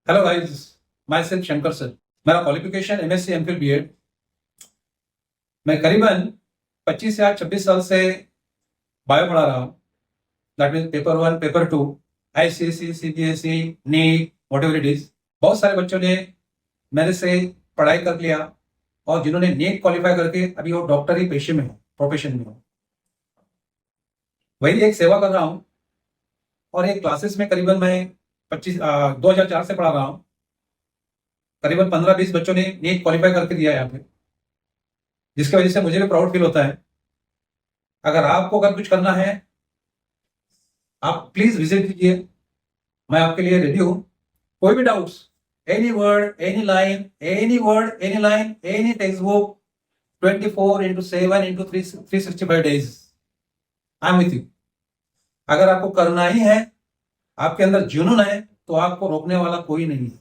Hello guys, my self Shankar sir. मेरा qualification MSc MPhil BEd. मैं करीबन 25 या 26 साल से बायो पढ़ा रहा हूँ। That mean paper 1, paper 2, ICSE, CBSE, NEET, whatever it is. बहुत सारे बच्चों ने मेरे से पढ़ाई कर लिया और जिन्होंने नीट क्वालिफाई करके अभी वो डॉक्टरी पेशे में हो, प्रोफेशन में हो। वही एक सेवा कर रहा हूँ और एक क्लासेस में करीबन मैं 2004 से पढ़ा रहा हूँ। करीबन 15-20 बच्चों ने नीट क्वालिफाई करके दिया यहाँ पे, जिसकी वजह से मुझे भी प्राउड फील होता है। अगर कुछ करना है, आप प्लीज विजिट कीजिए, मैं आपके लिए रेडी हूँ। कोई भी doubts, any word, any line, any text book, 24/7/3 365 days I am with you. अगर आपको करना ही है, आपके अंदर जुनून है, तो आपको रोकने वाला कोई नहीं है।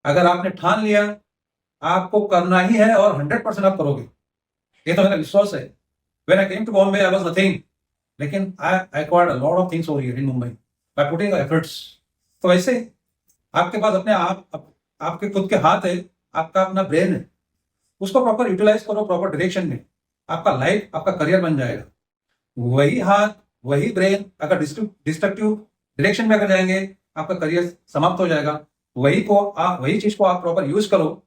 अगर आपने ठान लिया आपको करना ही है और 100% आप करोगे, ये तो मेरा विश्वास है। When I came to Bombay, I was nothing. लेकिन I acquired a lot of things over here in Mumbai by putting efforts. तो वैसे आपके पास आपके खुद के हाथ है, आपका अपना ब्रेन है, उसको प्रॉपर यूटिलाइज करो, प्रॉपर डायरेक्शन में। आपका लाइफ, आपका करियर बन जाएगा। वही हाथ, वही ब्रेन अगर डिस्ट्रक्टिव डायरेक्शन में अगर जाएंगे, आपका करियर समाप्त हो जाएगा। वही चीज को आप प्रॉपर यूज करो,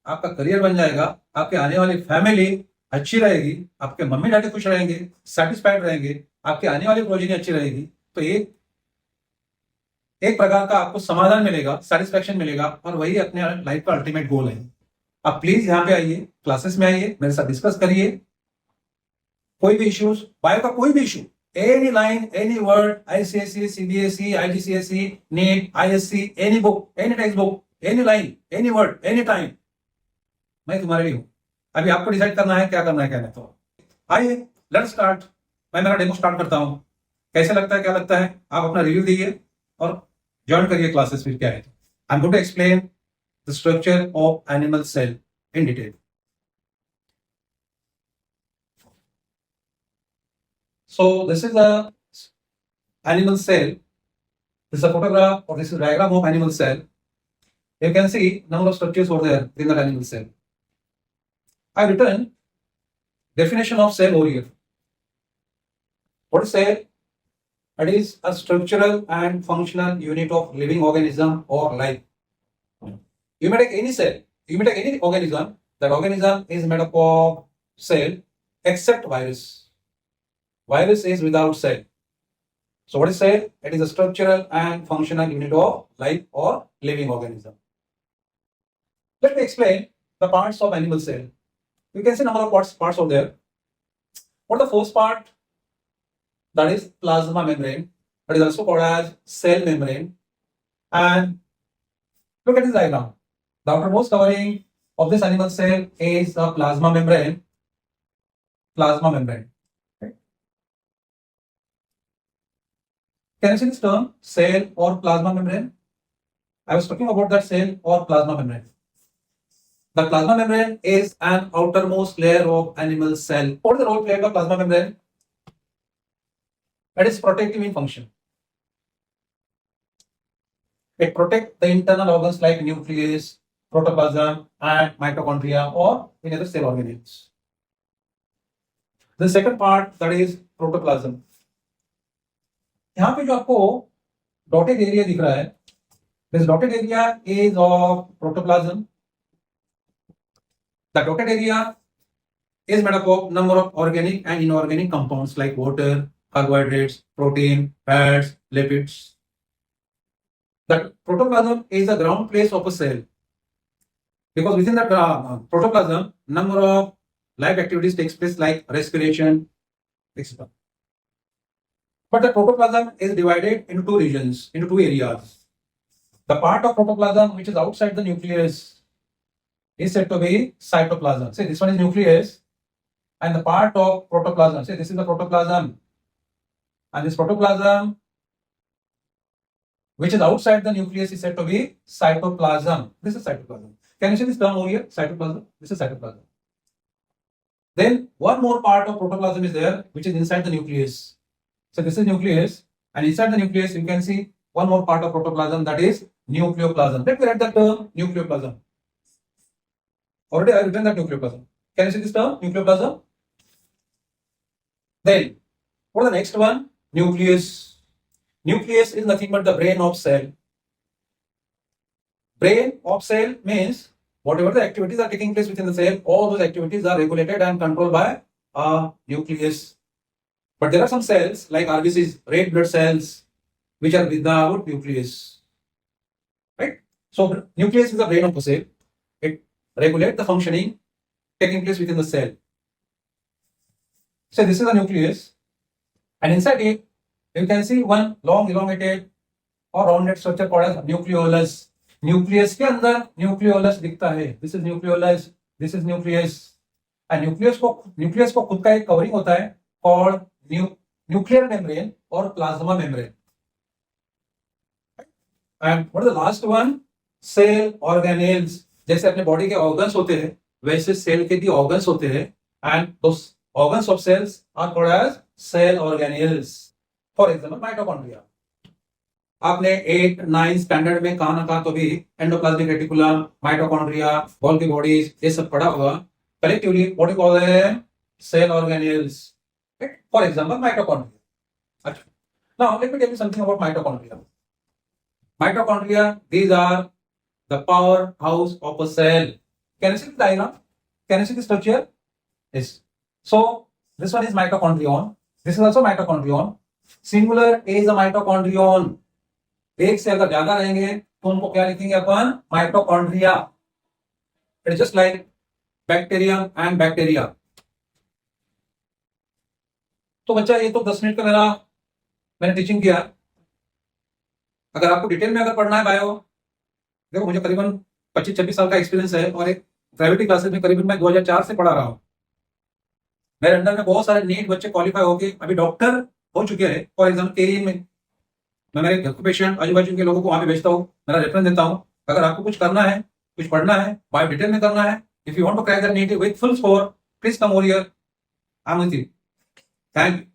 आपका करियर बन जाएगा। आपके आने वाली फैमिली अच्छी रहेगी, आपके मम्मी डैडी खुश रहेंगे, सेटिस्फाइड रहेंगे, आपके आने वाली प्रोजेनी अच्छी रहेगी। तो एक प्रकार का आपको समाधान मिलेगा, सेटिस्फैक्शन मिलेगा, और वही अपने लाइफ का अल्टीमेट गोल है। आप प्लीज यहाँ पे आइए, क्लासेस में आइए, मेरे साथ डिस्कस करिए। कोई भी इश्यूज, बायो का कोई भी issue, any line, any word, ICSE, CBSE, IGCSE, NEET, ISC, any book, any textbook, any line, any word, any time, मैं तुम्हारे लिए हूं। अभी आपको डिसाइड करना है क्या करना है, क्या नहीं। तो आइए, लेट्स स्टार्ट। मैं मेरा डेमो स्टार्ट करता हूं। कैसे लगता है, क्या लगता है, आप अपना रिव्यू दीजिए और ज्वाइन करिए क्लासेस। फिर क्या है, I am going to explain the structure of animal cell in detail. So this is a animal cell. This is a photograph, or this is a diagram of animal cell. You can see number of structures over there within that animal cell. I written definition of cell over here. What is cell? It is a structural and functional unit of living organism or life. You may take any cell, you may take any organism. That organism is made up of cell except virus. Virus is without cell. So what is cell? It is a structural and functional unit of life or living organism. Let me explain the parts of animal cell. You can see number of parts over there. What the first part? That is plasma membrane. That is also called as cell membrane. And look at this diagram. The outermost covering of this animal cell is the plasma membrane. Plasma membrane. Okay. Can you see this term, cell or plasma membrane? I was talking about that cell or plasma membrane. The plasma membrane is an outermost layer of animal cell. What is the role played by plasma membrane? It is protective in function. It protects the internal organs like nucleus, protoplasm, and mitochondria, or in other cell organelles. The second part, that is protoplasm. यहाँ पे जो आपको dotted area दिख रहा है, this dotted area is of protoplasm. The dotted area is made up of number of organic and inorganic compounds like water, carbohydrates, protein, fats, lipids. The protoplasm is the ground place of a cell, because within that protoplasm, number of life activities takes place like respiration, etc. But the protoplasm is divided into two regions, into two areas. The part of protoplasm which is outside the nucleus is said to be cytoplasm. Say this one is nucleus, and the part of protoplasm, say this is the protoplasm, and this protoplasm which is outside the nucleus is said to be cytoplasm. This is cytoplasm. Can you see this term over here? Cytoplasm. This is cytoplasm. Then one more part of protoplasm is there, which is inside the nucleus. So this is nucleus, and inside the nucleus you can see one more part of protoplasm, that is nucleoplasm. Let me write that term, nucleoplasm. Already I have written that nucleoplasm. Can you see this term, nucleoplasm? Then, what is the next one? Nucleus. Nucleus is nothing but the brain of cell. Brain of cell means whatever the activities are taking place within the cell, all those activities are regulated and controlled by a nucleus. But there are some cells like RBCs, red blood cells, which are without nucleus. Right? So nucleus is the brain of the cell. It regulates the functioning taking place within the cell. So this is the nucleus, and inside it you can see one long elongated or rounded structure called as nucleolus. Nucleus के अंदर nucleolus दिखता है. This is nucleolus, this is nucleus. And nucleus को खुद का एक covering होता है कॉल्ड न्यूक्लियर मेम्ब्रेन और plasma membrane. And what is the last one? Cell organelles. जैसे अपने बॉडी के ऑर्गन्स होते हैं वैसे सेल के भी ऑर्गन्स होते हैं, and those organs of cells are called as cell organelles. For example mitochondria. आपने 8, 9 स्टैंडर्ड में कहा ना कहा तो भी endoplasmic reticulum, mitochondria, Golgi bodies, ये सब पढ़ा होगा. Collectively what you call them? Cell organelles. For example mitochondria. अच्छा, now let me tell you something about mitochondria. Mitochondria, these are the powerhouse of a cell. Can you see the diagram? Can you see the structure? Yes. So this one is mitochondrion. This is also mitochondrion. Singular is a mitochondrion. एक से अगर ज्यादा रहेंगे तो उनको क्या लिखेंगे अपन? Mitochondria. It is just like bacteria and bacteria. तो बच्चा ये तो 10 मिनट का मैंने टीचिंग किया. अगर आपको डिटेल में अगर पढ़ना है बायो, देखो मुझे करीबन 25-26 साल का एक्सपीरियंस है और एक प्राइवेट क्लासेस में करीबन मैं 2004 से पढ़ा रहा हूँ. मेरे अंडर में बहुत सारे नीट बच्चे क्वालिफाई होके अभी डॉक्टर हो चुके हैं. फॉर एग्जाम्पल केरी में मैं मेरे घर के पेशेंट आजू बाजू के लोगों को वहां पे भेजता हूँ, मेरा रेफरेंस देता हूँ. अगर आपको कुछ करना है, कुछ पढ़ना है, बायो डिटेल में करना है, if you want to crack that NEET with full score, please come over here. I am with you. Thank you.